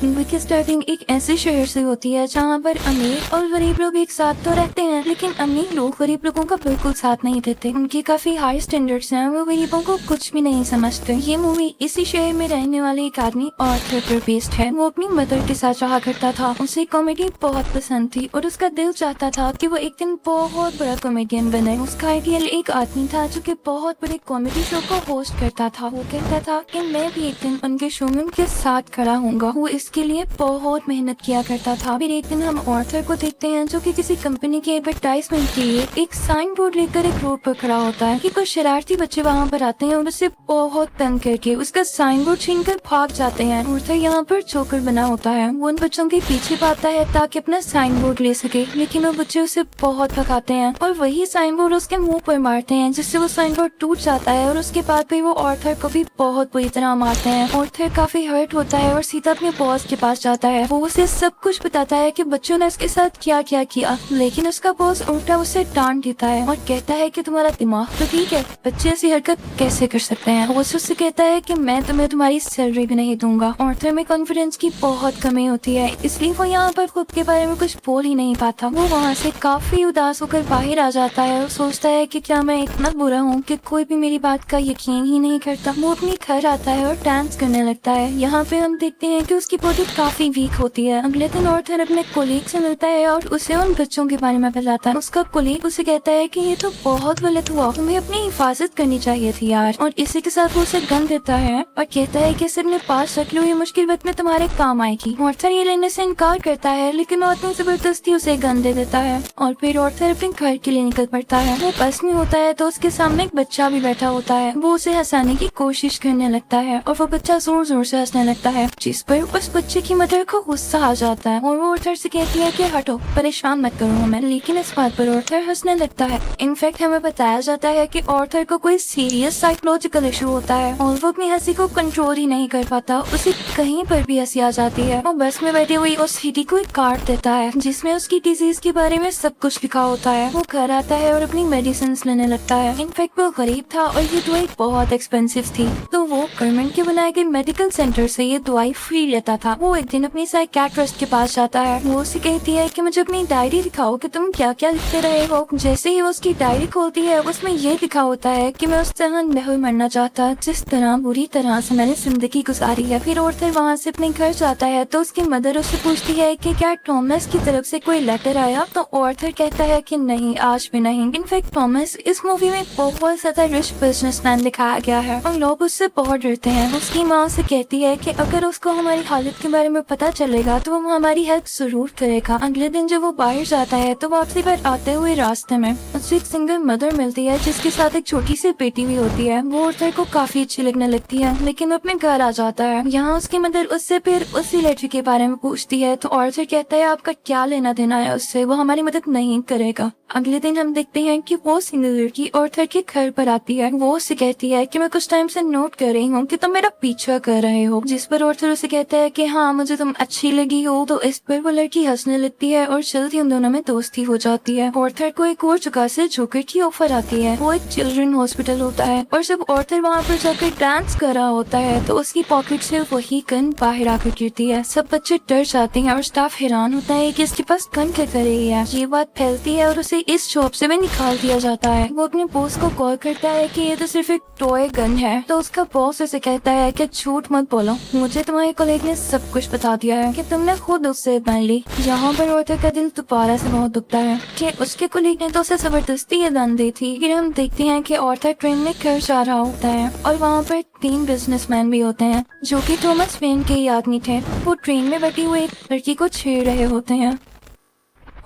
Movie की starting एक ऐसे शहर से होती है जहाँ पर अमीर और गरीब लोग एक साथ तो रहते हैं, लेकिन अमीर लोग गरीब लोगों का बिल्कुल साथ नहीं देते। उनके काफी हाई स्टैंडर्ड्स हैं, वो गरीबों को कुछ भी नहीं समझते। ये मूवी इसी शहर में रहने वाले एक आदमी आर्थर पर बेस्ड है। वो अपनी मदर के साथ रहा करता था, उसे कॉमेडी बहुत पसंद थी और उसका दिल चाहता था कि वो एक दिन बहुत बड़ा कॉमेडियन बने। उसका आइडियल एक आदमी था जो कि बहुत बड़े कॉमेडी शो को होस्ट करता था। वो कहता था कि मैं भी एक दिन उनके शो में उनके साथ खड़ा होऊंगा। वो इसके लिए बहुत मेहनत किया करता था। फिर एक दिन हम आर्थर को देखते हैं जो कि किसी कंपनी के एडवर्टाइजमेंट के लिए एक साइन बोर्ड लेकर एक रोड पर खड़ा होता है कि कुछ शरारती बच्चे वहाँ पर आते हैं और उसे बहुत तंग करके उसका साइन बोर्ड छीन कर भाग जाते हैं। आर्थर यहाँ पर जोकर बना होता है। वो उन बच्चों के पीछे पाता है ताकि अपना साइन बोर्ड ले सके, लेकिन वो बच्चे उसे बहुत भगाते हैं और वही साइन बोर्ड उसके मुंह पर मारते हैं, जिससे वो साइन बोर्ड टूट जाता है। और उसके बाद भी वो आर्थर को भी बहुत बुरी तरह मारते हैं। आर्थर काफी हर्ट होता है और सीधा अपने बॉस के पास जाता है। वो उसे सब कुछ बताता है कि बच्चों ने उसके साथ क्या क्या किया, लेकिन उसका बॉस उल्टा उसे डांट देता है और कहता है कि तुम्हारा दिमाग तो ठीक है, बच्चे ऐसी हरकत कैसे कर सकते हैं। वो उससे कहता है कि मैं तुम्हें तुम्हारी सैलरी भी नहीं दूंगा। आर्थर में कॉन्फिडेंस की बहुत कमी होती है, इसलिए वो यहाँ पर खुद के बारे में कुछ बोल ही नहीं पाता। वो वहाँ से काफी उदास होकर बाहर आ जाता है और सोचता है कि क्या मैं इतना बुरा हूँ कि कोई भी मेरी बात का यकीन ही नहीं करता। वो अपनी घर आता है और डांस करने लगता है। यहाँ पे हम देखते हैं कि उसकी बॉडी काफी वीक होती है। अगले दिन आर्थर अपने कोलीग से मिलता है और उसे उन बच्चों के बारे में बताता है। उसका कोलीग उसे कहता है कि ये तो बहुत गलत हुआ, तुम्हें अपनी हिफाजत करनी चाहिए थी यार। और इसी के साथ वो उसे गन देता है और कहता है कि इसे अपने पास रख लो, ये मुश्किल वक्त में तुम्हारे काम आएगी। आर्थर ये लेने से इनकार करता है, लेकिन आदमी जबरदस्ती उसे गन दे देता है और फिर आर्थर अपने घर के लिए निकल पड़ता है। वो बस में होता है तो उसके सामने एक बच्चा भी बैठा होता है। वो उसे हंसाने की कोशिश करने लगता है और वो बच्चा जोर जोर से हंसने लगता है, जिस पर उस बच्चे की मदर को गुस्सा आ जाता है और वो आर्थर से कहती है कि हटो, परेशान मत करो हमें। लेकिन इस बात पर आर्थर हंसने लगता है। इनफैक्ट हमें बताया जाता है कि आर्थर को कोई सीरियस साइकोलॉजिकल इशू होता है और वो अपनी हंसी को कंट्रोल ही नहीं कर पाता। उसे कहीं पर भी हंसी आ जाती है। वो बस में बैठी हुई उस हिडी को एक कार्ड देता है जिसमें उसकी डिजीज के बारे में सब कुछ लिखा होता है। वो घर आता है और अपनी मेडिसिन लेने लगता है। इनफैक्ट वो गरीब था और ये दवाई बहुत एक्सपेंसिव थी, तो वो गवर्नमेंट के बनाए गए मेडिकल सेंटर से ये दवाई फ्री लेता था। वो एक दिन अपनी साइकियाट्रिस्ट के पास जाता है। वो उसे कहती है कि मुझे अपनी डायरी दिखाओ कि तुम क्या क्या लिखते रहे हो। जैसे ही वो उसकी डायरी खोलती है, उसमें ये लिखा होता है कि मैं उस तरह नहीं मरना चाहता जिस तरह बुरी तरह से मैंने जिंदगी गुजारी है। फिर आर्थर वहाँ से अपने घर जाता है तो उसकी मदर उससे पूछती है कि क्या थॉमस की तरफ से कोई लेटर आया, तो आर्थर कहता है कि नहीं, आज भी नहीं। इनफैक्ट थॉमस इस मूवी में बहुत ज्यादा रिच बिजनेसमैन दिखाया गया है और लोग उससे बहुत डरते हैं। उसकी माँ उसे कहती है कि अगर उसको हमारी हालत के बारे में पता चलेगा तो वो हमारी हेल्प जरूर करेगा। अगले दिन जब वो बाहर जाता है तो वापसी पर आते हुए रास्ते में उसे एक सिंगल मदर मिलती है जिसके साथ एक छोटी सी बेटी भी होती है। वो आर्थर को काफी अच्छी लगने लगती है, लेकिन वो अपने घर आ जाता है। यहाँ उसकी मदर उससे फिर उसी लड़की के बारे में पूछती है तो आर्थर कहता है आपका क्या लेना देना है उससे, वो हमारी मदद नहीं करेगा। अगले दिन हम देखते हैं कि वो सिंगल लड़की आर्थर के घर पर आती है। वो उसे कहती है कि मैं कुछ टाइम से नोट कर रही हूँ कि तुम मेरा पीछा कर रहे हो, जिस पर आर्थर उसे कहता है कि हाँ, मुझे तुम अच्छी लगी हो। तो इस पर वो लड़की हंसने लगती है और जल्दी उन दोनों में दोस्ती हो जाती है। आर्थर को एक और जगह से जोकर की ऑफर आती है। वो एक चिल्ड्रन हॉस्पिटल होता है और जब आर्थर वहाँ पर जाकर डांस कर रहा होता है तो उसकी पॉकेट से वही गन बाहर आकर गिरती है। सब बच्चे डर जाते हैं और स्टाफ हैरान होता है कि इसके पास गन क्या कर रही है। ये बात फैलती है और उसे इस शॉप से भी निकाल दिया जाता है। वो अपने बॉस को कॉल करता है कि ये तो सिर्फ एक टॉय गन है, तो उसका बॉस उसे कहता है कि झूठ मत बोलो, मुझे तुम्हारे कोलीग ने सब कुछ बता दिया है कि तुमने खुद उससे बन ली। यहाँ पर आर्थर का दिल दोबारा से बहुत दुखता है कि उसके कोलीग ने तो उसे जबरदस्ती ये गन दी थी। फिर हम देखते हैं कि आर्थर ट्रेन में घर जा रहा होता है और वहाँ पर 3 बिजनेसमैन भी होते हैं जो कि थॉमस वेन के ही आदमी थे। वो ट्रेन में बैठी हुई एक लड़की को छेड़ रहे होते हैं।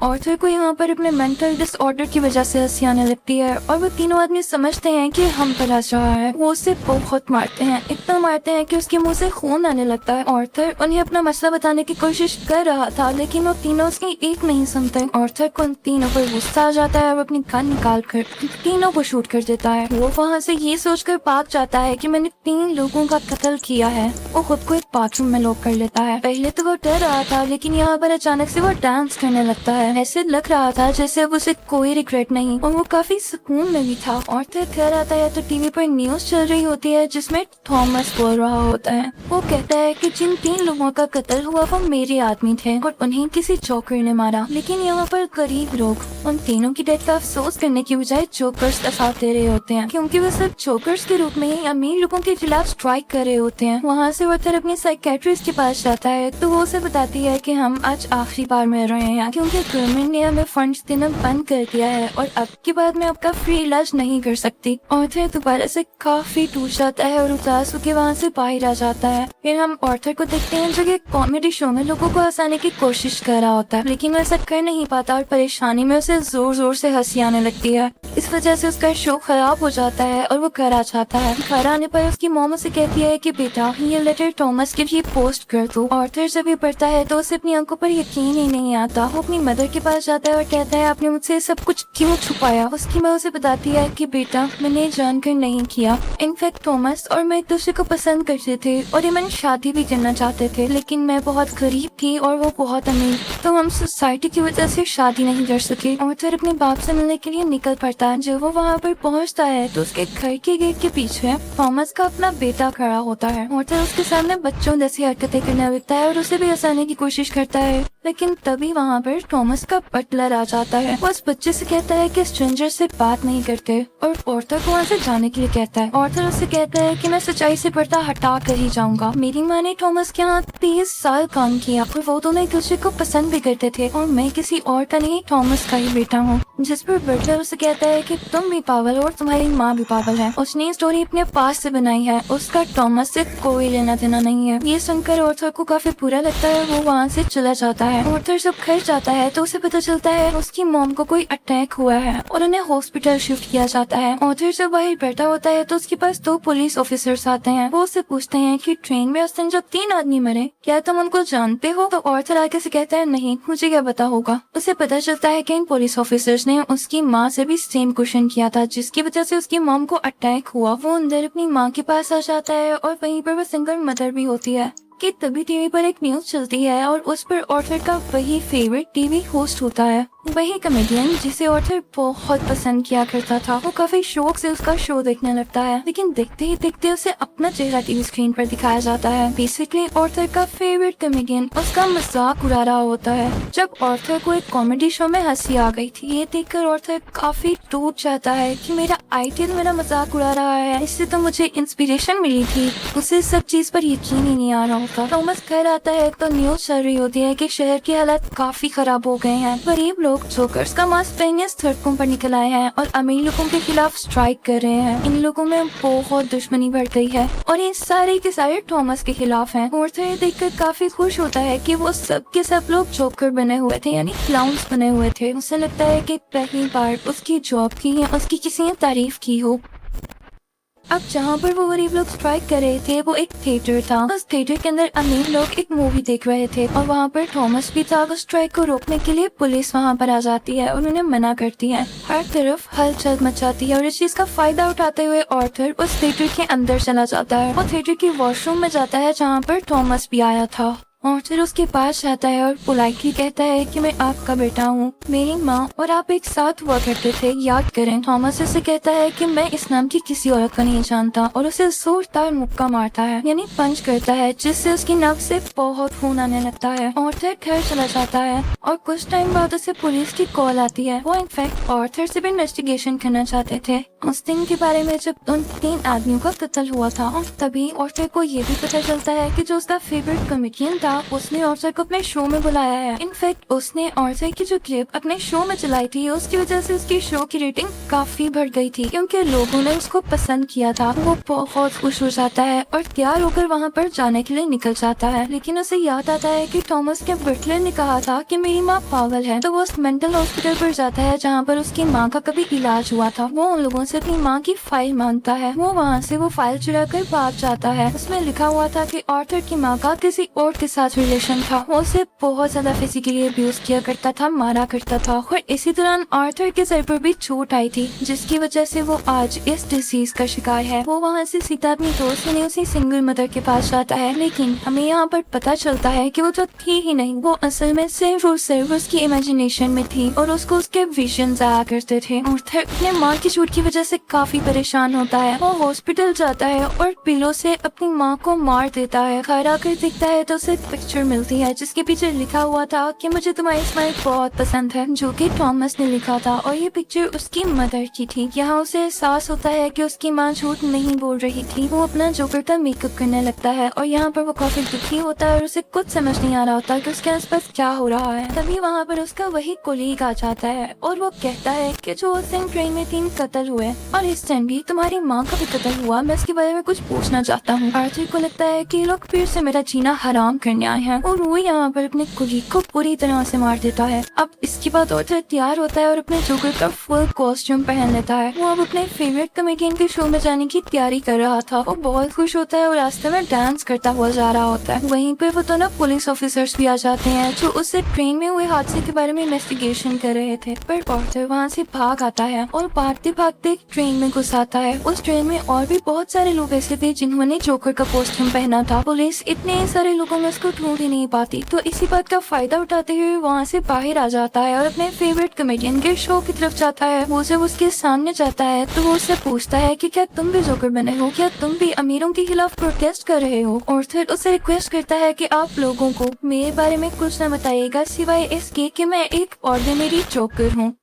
आर्थर को यहाँ पर अपने मेंटल डिसऑर्डर की वजह से हंसी आने लगती है और वो तीनों आदमी समझते हैं कि हम पर हंस रहा है। वो उसे बहुत मारते हैं, इतना मारते हैं कि उसके मुंह से खून आने लगता है। आर्थर उन्हें अपना मसला बताने की कोशिश कर रहा था, लेकिन वो तीनों उसकी एक नहीं सुनते। आर्थर को उन तीनों पर गुस्सा आ जाता है और अपनी गन निकाल कर तीनों को शूट कर देता है। वो वहाँ से ये सोचकर भाग जाता है कि मैंने 3 लोगों का कत्ल किया है। वो खुद को एक बाथरूम में लॉक कर लेता है। पहले तो वो डर रहा था, लेकिन यहाँ पर अचानक से वो डांस करने लगता है है। ऐसे लग रहा था जैसे अब उसे कोई रिग्रेट नहीं और वो काफी सुकून में भी था। ऑर्थर घर आता है तो टीवी पर न्यूज चल रही होती है जिसमें थॉमस बोल रहा होता है। वो कहता है कि जिन 3 लोगों का कत्ल हुआ वो मेरे आदमी थे और उन्हें किसी जोकर ने मारा, लेकिन यहाँ पर गरीब लोग उन तीनों की डेथ का अफसोस करने की बजाय जोकर्स का साथ दे रहे होते हैं, क्योंकि वो सिर्फ जोकर्स के रूप में ही अमीर लोगों के खिलाफ स्ट्राइक कर रहे होते हैं। वहाँ से ऑर्थर अपनी साइकेट्रिस्ट के पास जाता है तो वो उसे बताती है कि हम आज आखिरी बार मिल रहे हैं क्योंकि गवर्नमेंट ने हमें फंड्स देना बंद कर दिया है और अब के बाद मैं आपका फ्री इलाज नहीं कर सकती। ऑर्थर दोबारा से काफी टूट जाता है और उदास होकर वहाँ से बाहर आ जाता है। फिर हम ऑर्थर को देखते हैं जो कि कॉमेडी शो में लोगों को हंसाने की कोशिश कर रहा होता है, लेकिन वो ऐसा कर नहीं पाता और परेशानी में उसे जोर जोर से हंसी आने लगती है। इस वजह से उसका शो खराब हो जाता है और वो घर आ जाता है। घर आने पर उसकी मॉम उसे कहती है कि बेटा ये लेटर थॉमस के लिए पोस्ट कर दो। ऑर्थर जब ये पढ़ता है तो उसे अपनी आंखों पर यकीन ही नहीं आता। वो अपनी मदर के पास जाता है और कहता है आपने मुझसे सब कुछ क्यों छुपाया। उसकी माँ उसे बताती है कि बेटा मैंने जानकर नहीं किया। इनफैक्ट थॉमस और मैं एक दूसरे को पसंद करते थे और ये मैंने शादी भी करना चाहते थे, लेकिन मैं बहुत गरीब थी और वो बहुत अमीर, तो हम सोसाइटी की वजह से शादी नहीं कर सके। ऑर्थर अपने बाप से मिलने के लिए निकल पड़ता है। जब वो वहाँ पर पहुँचता है तो उसके घर के गेट के पीछे थॉमस का अपना बेटा खड़ा होता है। ऑर्थर उसके सामने बच्चों जैसी हरकतें करने लगता है और उसे भी हंसाने की कोशिश करता है, लेकिन तभी वहाँ पर थॉमस का बटलर आ जाता है। वो उस बच्चे से कहता है कि स्ट्रेंजर से बात नहीं करते और ऑर्थर को वहाँ से जाने के लिए कहता है। ऑर्थर उससे कहता है कि मैं सच्चाई से पर्दा हटा कर ही जाऊंगा। मेरी माँ ने थॉमस के यहाँ 30 साल काम किया और वो दोनों एक दूसरे को पसंद भी करते थे और मैं किसी और का नहीं थॉमस का ही बेटा हूँ। जिस पर बटलर उसे कहता है कि तुम भी पागल और तुम्हारी माँ भी पागल है। उसने स्टोरी अपने पास से बनाई है, उसका थॉमस से कोई लेना देना नहीं है। ये सुनकर ऑर्थर को काफी बुरा लगता है। वो वहाँ से चला जाता है। ऑर्थर जब घर जाता है तो उसे पता चलता है उसकी मॉम को कोई अटैक हुआ है और उन्हें हॉस्पिटल शिफ्ट किया जाता है। ऑर्थर जब बाहर बैठा होता है तो उसके पास 2 पुलिस ऑफिसर्स आते हैं। वो उससे पूछते हैं कि ट्रेन में उस दिन जब 3 आदमी मरे क्या तुम उनको जानते हो। तो ऑर्थर आगे से कहता है नहीं, मुझे क्या पता होगा। उसे पता चलता है कि इन पुलिस ऑफिसर्स ने उसकी माँ से भी सेम क्वेश्चन किया था जिसकी वजह से उसकी मॉम को अटैक हुआ। वो अंदर अपनी माँ के पास आ जाता है और वहीं पर वो सिंगल मदर भी होती है कि तभी टीवी पर एक न्यूज चलती है और उस पर ऑर्थर का वही फेवरेट टीवी होस्ट होता है, वही कमेडियन जिसे ऑर्थर बहुत पसंद किया करता था। वो काफी शौक से उसका शो देखने लगता है, लेकिन देखते ही देखते उसे अपना चेहरा टीवी स्क्रीन पर दिखाया जाता है। बेसिकली ऑर्थर का फेवरेट कमेडियन उसका मजाक उड़ा रहा होता है। जब ऑर्थर को एक कॉमेडी शो में हंसी आ गई थी, ये देखकर ऑर्थर काफी टूट जाता है कि मेरा आइडियल मेरा मजाक उड़ा रहा है, इससे तो मुझे इंस्पिरेशन मिली थी। उसे सब चीज पर यकीन ही नहीं आ रहा होता। थॉमस घर आता है तो न्यूज चल रही होती है कि शहर के हालात काफी खराब हो गए हैं। गरीब लोग जोकर्स का मास पहने सड़कों पर निकल आए हैं और अमीर लोगों के खिलाफ स्ट्राइक कर रहे हैं। इन लोगों में बहुत दुश्मनी बढ़ गई है और ये सारे के सारे थॉमस के खिलाफ हैं। ऑर्थर देखकर काफी खुश होता है कि वो सब के सब लोग जोकर बने हुए थे, यानी क्लाउन्स बने हुए थे। उसे लगता है कि पहली बार उसकी जॉब की या उसकी किसी ने तारीफ की हो। अब जहाँ पर वो गरीब लोग स्ट्राइक कर रहे थे वो एक थिएटर था। उस थिएटर के अंदर अमीर लोग एक मूवी देख रहे थे और वहाँ पर थॉमस भी था। उस स्ट्राइक को रोकने के लिए पुलिस वहाँ पर आ जाती है और उन्हें मना करती है। हर तरफ हलचल मचाती है और इस चीज का फायदा उठाते हुए ऑर्थर उस थिएटर के अंदर चला जाता है। वो थिएटर की वॉशरूम में जाता है जहाँ पर थॉमस भी आया था। ऑर्थर उसके पास जाता है और पोलाइटली कहता है कि मैं आपका बेटा हूँ, मेरी माँ और आप एक साथ हुआ करते थे, याद करें। थॉमस उसे कहता है कि मैं इस नाम की किसी औरत को नहीं जानता और उसे जोरदार मुक्का मारता है, यानी पंच करता है, जिससे उसकी नब्ज से बहुत खून आने लगता है। ऑर्थर घर चला जाता है और कुछ टाइम बाद उसे पुलिस की कॉल आती है। वो इनफैक्ट ऑर्थर से भी इन्वेस्टिगेशन करना चाहते थे उस दिन के बारे में जब उन 3 आदमियों का कत्ल हुआ था। और तभी ऑर्थर को ये भी पता चलता है कि जो उसका फेवरेट कमेडियन था उसने ऑर्थर को अपने शो में बुलाया है। इनफैक्ट उसने ऑर्थर की जो क्लिप अपने शो में चलाई थी उसकी वजह से उसकी शो की रेटिंग काफी बढ़ गई थी क्योंकि लोगों ने उसको पसंद किया था। वो बहुत खुश हो जाता है और तैयार होकर वहाँ पर जाने के लिए निकल जाता है, लेकिन उसे याद आता है कि थॉमस के बटलर ने कहा था कि मेरी माँ पागल है। तो वो उस मेंटल हॉस्पिटल पर जाता है जहाँ पर उसकी माँ का कभी इलाज हुआ था। वो उन लोगों से अपनी माँ की फाइल मांगता है। वो वहाँ से वो फाइल चुरा कर भाग जाता है। उसमें लिखा हुआ था कि ऑर्थर की माँ का किसी और के साथ रिलेशन था। वो उसे बहुत ज्यादा फिजिकली अब्यूज किया करता था, मारा करता था। और इसी दौरान आर्थर के सर पर भी चोट आई थी, जिसकी वजह से वो आज इस डिसीज का शिकार है। वो वहाँ से सीधा अपनी दोस्त यानी उसी सिंगल मदर के पास जाता है, लेकिन हमें यहाँ पर पता चलता है कि वो तो थी ही नहीं, वो असल में सिर्फ और सिर्फ उसकी इमेजिनेशन में थी और उसको उसके विजन्स आया करते थे। आर्थर अपने माँ की चोट की वजह से काफी परेशान होता है। वो हॉस्पिटल जाता है और पिलो से अपनी माँ को मार देता है। घर आकर देखता है तो उसे पिक्चर मिलती है जिसके पीछे लिखा हुआ था कि मुझे तुम्हारी स्माइल बहुत पसंद है, जो कि थॉमस ने लिखा था। और ये पिक्चर उसकी मदर की थी। यहाँ उसे एहसास होता है कि उसकी माँ झूठ नहीं बोल रही थी। वो अपना जोकर का मेकअप करने लगता है और यहाँ पर वो काफी दुखी होता है और उसे कुछ समझ नहीं आ रहा होता कि उसके आसपास क्या हो रहा है। तभी वहाँ पर उसका वही कोलीग आ जाता है और वो कहता है कि जो उस दिन ट्रेन में 3 कत्ल हुए और इस टाइम भी तुम्हारी माँ का भी कत्ल हुआ, मैं इसके बारे में कुछ पूछना चाहता हूँ। आर्थर को लगता है कि लोग फिर से मेरा जीना हराम करने आए हैं और वो यहाँ पर अपने कोलीग को पूरी तरह से मार देता है। अब इसके बाद आर्थर तैयार होता है और अपने जोकर का फुल कॉस्ट्यूम पहन लेता है। वो अब अपने फेवरेट कॉमेडियन के शो में जाने की तैयारी कर रहा था। वो बहुत खुश होता है और रास्ते में डांस करता हुआ जा रहा होता है। वहीं पे वो दोनों पुलिस ऑफिसर्स भी आ जाते हैं जो उससे ट्रेन में हुए हादसे के बारे में इन्वेस्टिगेशन कर रहे थे। पर आर्थर वहाँ से भाग आता है और भागते भागते ट्रेन में घुस आता है। उस ट्रेन में और भी बहुत सारे लोग ऐसे थे जिन्होंने जोकर का कॉस्ट्यूम पहना था। पुलिस इतने सारे लोगों में उसको ढूंढ ही नहीं पाती, तो इसी बात का फायदा उठाते हुए वहाँ से बाहर आ जाता है और अपने फेवरेट कॉमेडियन के शो की तरफ जाता है। वो जब उसके सामने जाता है तो वो उससे पूछता है कि क्या तुम भी जोकर बने हो, क्या तुम भी अमीरों के खिलाफ प्रोटेस्ट कर रहे हो। और फिर उससे रिक्वेस्ट करता है कि आप लोगों को मेरे बारे में कुछ न बताइएगा सिवाय इसके कि मैं एक ऑर्डिनरी जोकर हूँ।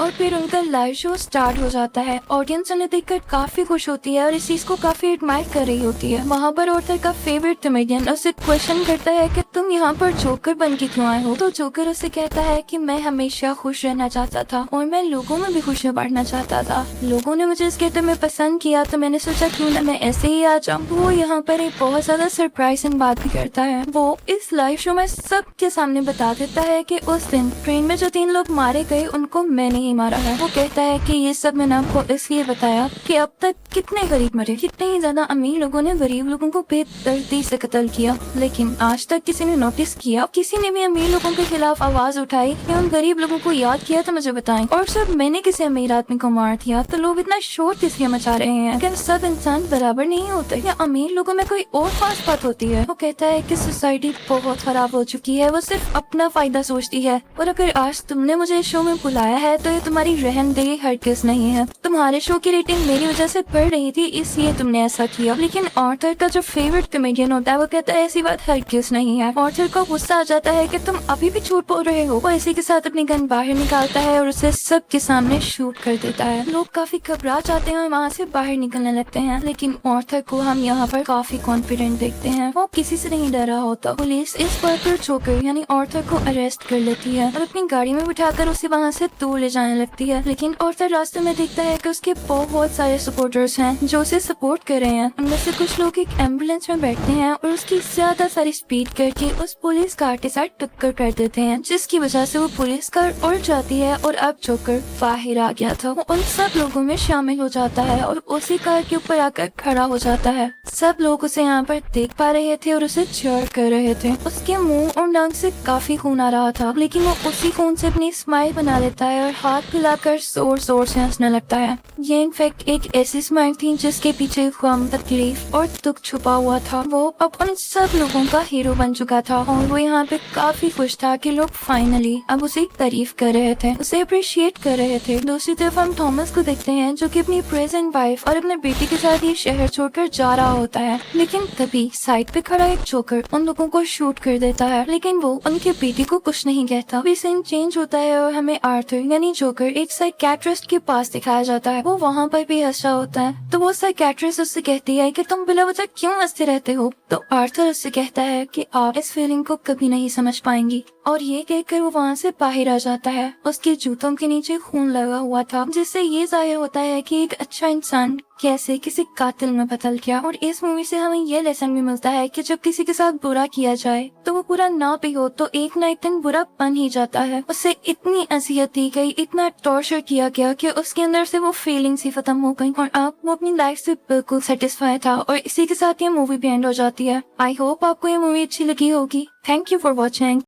और फिर उनका लाइव शो स्टार्ट हो जाता है। ऑडियंस उन्हें देखकर काफी खुश होती है और इस चीज को काफी एडमायर कर रही होती है। वहाँ पर आर्थर का फेवरेट कॉमेडियन उससे क्वेश्चन करता है कि तुम यहाँ पर जोकर बन के क्यों आए हो। तो जोकर उससे कहता है कि मैं हमेशा खुश रहना चाहता था और मैं लोगों में भी खुशियाँ बांटना चाहता था। लोगों ने मुझे इस कहते में पसंद किया तो मैंने सोचा क्यों ना मैं ऐसे ही आ जाऊँ। वो यहाँ पर एक बहुत ज्यादा सरप्राइजिंग बात भी करता है। वो इस लाइव शो में सबके सामने बता देता है कि उस दिन ट्रेन में जो 3 लोग मारे गए उनको मैंने ही मारा है। वो कहता है कि ये सब मैंने आपको इसलिए बताया कि अब तक कितने गरीब मरे, कितने ही ज्यादा अमीर लोगों ने गरीब लोगों को बेदर्दी से कत्ल किया, लेकिन आज तक किसी ने नोटिस किया, किसी ने भी अमीर लोगों के खिलाफ आवाज उठाई या उन गरीब लोगों को याद किया तो मुझे बताएं। और सब मैंने किसी अमीर आदमी को मार दिया तो लोग इतना शोर किस लिए मचा रहे हैं। क्या सब इंसान बराबर नहीं होते या अमीर लोगों में कोई और खास बात होती है। वो कहता है कि सोसाइटी बहुत खराब हो चुकी है, वो सिर्फ अपना फायदा सोचती है और अगर आज तुमने मुझे इस शो में बुलाया है तो ये तुम्हारी रहमदिली हरगिज़ नहीं है। तुम्हारे शो की रेटिंग मेरी वजह से बढ़ रही थी इसलिए तुमने ऐसा किया। लेकिन आर्थर का जो फेवरेट कॉमेडियन होता है वो कहता है ऐसी बात हरगिज़ नहीं है। आर्थर को गुस्सा आ जाता है कि तुम अभी भी झूठ बोल रहे हो। वो इसी के साथ अपनी गन बाहर निकालता है और उसे सबके सामने शूट कर देता है। लोग काफी घबरा जाते हैं और वहाँ से बाहर निकलने लगते हैं, लेकिन आर्थर को हम यहाँ पर काफी कॉन्फिडेंट देखते हैं। वो किसी से नहीं डरा होता। पुलिस इस बात पर जोकर यानी आर्थर को अरेस्ट कर लेती है और अपनी गाड़ी में बिठाकर उसे वहाँ से दूर ले जाने लगती है। लेकिन आर्थर रास्ते में देखता है कि उसके बहुत सारे सपोर्टर्स हैं जो उसे सपोर्ट कर रहे हैं। उनमें से कुछ लोग एक एम्बुलेंस में बैठते हैं और उसकी ज्यादा सारी स्पीड करके उस पुलिस कार के साथ टक्कर कर देते हैं, जिसकी वजह से वो पुलिस कार उड़ जाती है और अब जोकर बाहर आ गया था। वो उन सब लोगों में शामिल हो जाता है और उसी कार के ऊपर आकर खड़ा हो जाता है। सब लोग उसे यहाँ पर देख पा रहे थे और उसे चीयर कर रहे थे। उसके मुंह और नाक से काफी खून आ रहा था, लेकिन वो उसी खून से अपनी स्माइल बना लेता है और हाथ मिलाकर जोर जोर से हंसने लगता है। ये इनफैक्ट एक ऐसी स्माइल थी जिसके पीछे गम, तकलीफ और दुख छुपा हुआ था। वो अब उन सब लोगों का हीरो बन चुका था और वो यहाँ पे काफी खुश था कि लोग फाइनली अब उसे तारीफ कर रहे थे, उसे अप्रिशिएट कर रहे थे। दूसरी तरफ हम थॉमस को देखते हैं जो कि अपनी प्रेजेंट वाइफ और अपने बेटी के साथ ही शहर छोड़कर जा रहा होता है, लेकिन तभी साइड पे खड़ा एक जोकर उन लोगों को शूट कर देता है, लेकिन वो उनके बेटी को कुछ नहीं कहता। सीन चेंज होता है और हमें आर्थर यानी जोकर एक साइकियाट्रिस्ट के पास दिखाया जाता है। वो वहाँ पर भी हंस रहा होता है, तो वो साइकियाट्रिस्ट उससे कहती है कि तुम बिला वजह क्यों हंसते रहते हो। तो आर्थर उससे कहता है कि आप इस फीलिंग को कभी नहीं समझ पाएंगी। और ये कहकर वो वहाँ से बाहर आ जाता है। उसके जूतों के नीचे खून लगा हुआ था, जिससे ये जाहिर होता है कि एक अच्छा इंसान कैसे किसी कातिल में बदल गया। और इस मूवी से हमें ये लेसन भी मिलता है कि जब किसी के साथ बुरा किया जाए तो वो बुरा ना भी हो तो एक ना एक दिन बुरा बन ही जाता है। उसे इतनी अजियत दी गई, इतना टॉर्चर किया गया कि उसके अंदर से वो फीलिंग्स ही खत्म हो गई और अब वो अपनी लाइफ से बिल्कुल सेटिस्फाई था। और इसी के साथ ये मूवी भी एंड हो जाती है। आई होप आपको ये मूवी अच्छी लगी होगी। Thank you for watching.